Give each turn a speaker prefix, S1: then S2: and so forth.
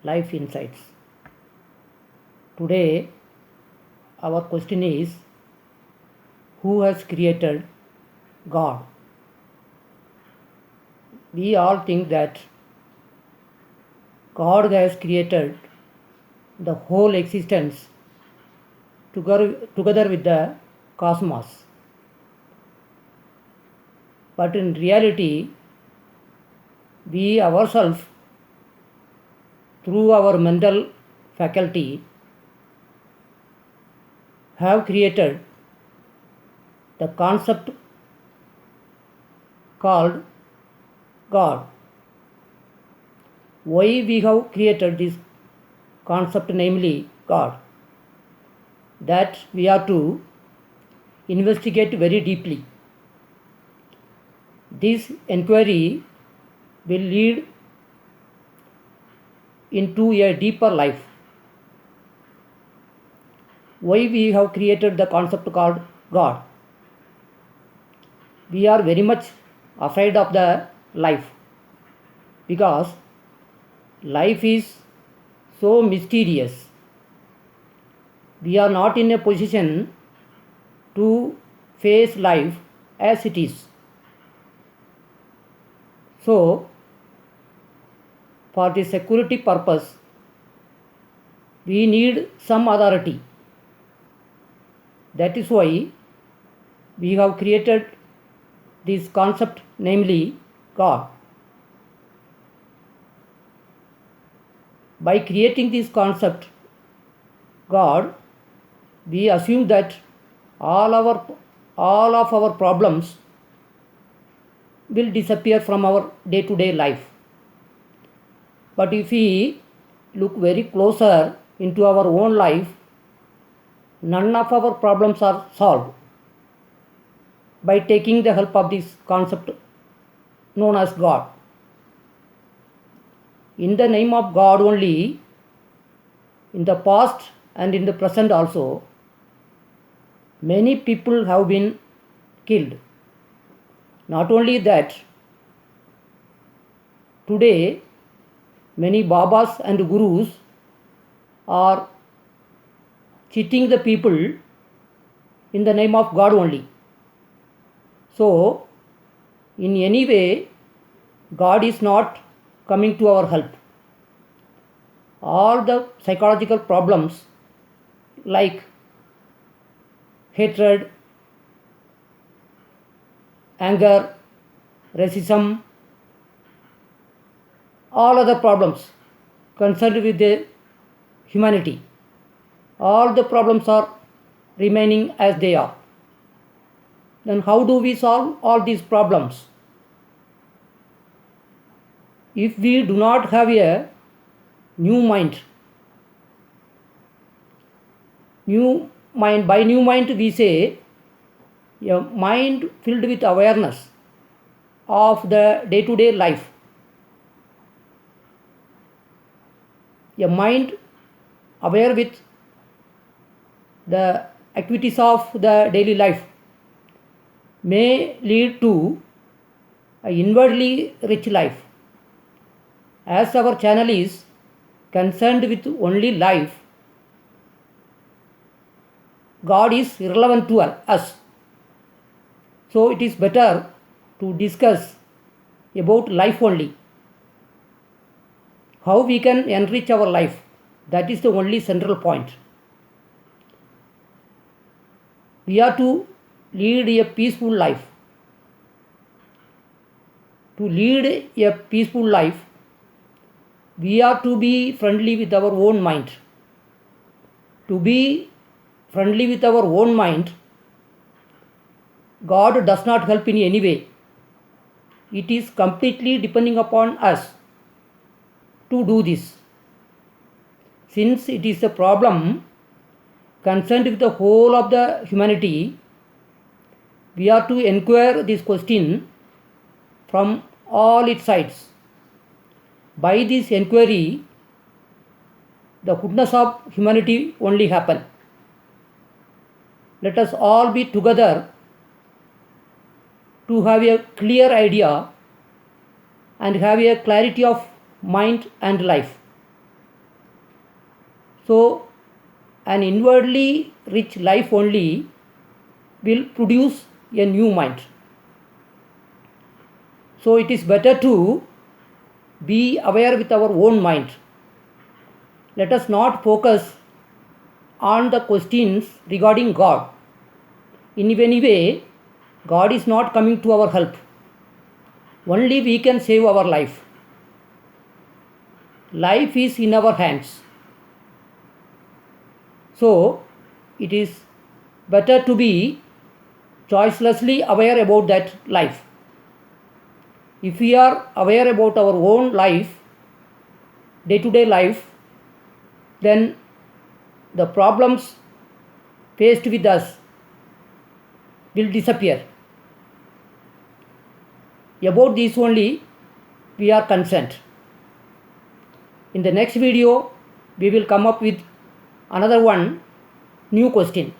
S1: Life Insights. Today, our question is, who has created God? We all think that God has created the whole existence together with the cosmos. But in reality, we ourselves, through our mental faculty, have created the concept called God. Why we have created this concept, namely God? That we have to investigate very deeply. This inquiry will lead into a deeper life. Why we have created the concept called God? We are very much afraid of the life because life is so mysterious. We are not in a position to face life as it is. So, for the security purpose, we need some authority. That is why we have created this concept, namely God. By creating this concept, God, we assume that all of our problems will disappear from our day-to-day life. But if we look very closer into our own life, none of our problems are solved by taking the help of this concept known as God. In the name of God only, in the past and in the present also, many people have been killed. Not only that, today many Babas and Gurus are cheating the people in the name of God only. So, in any way, God is not coming to our help. All the psychological problems like hatred, anger, racism, all other problems concerned with the humanity, all the problems are remaining as they are. Then how do we solve all these problems? If we do not have a new mind, by new mind we say a mind filled with awareness of the day-to-day life. A mind aware with the activities of the daily life may lead to an inwardly rich life. As our channel is concerned with only life, God is irrelevant to us. So it is better to discuss about life only. How we can enrich our life. That is the only central point. We are to lead a peaceful life. To lead a peaceful life, we are to be friendly with our own mind. To be friendly with our own mind, God does not help in any way. It is completely depending upon us to do this. Since it is a problem concerned with the whole of the humanity, we are to inquire this question from all its sides. By this inquiry, the goodness of humanity only happen. Let us all be together to have a clear idea and have a clarity of mind and life. So an inwardly rich life only will produce a new mind. So it is better to be aware with our own mind. Let us not focus on the questions regarding God. In any way, God is not coming to our help. Only we can save our life. Life is in our hands. So it is better to be choicelessly aware about that life. If we are aware about our own life, day-to-day life, then the problems faced with us will disappear. About this only we are concerned. In the next video, we will come up with another one new question.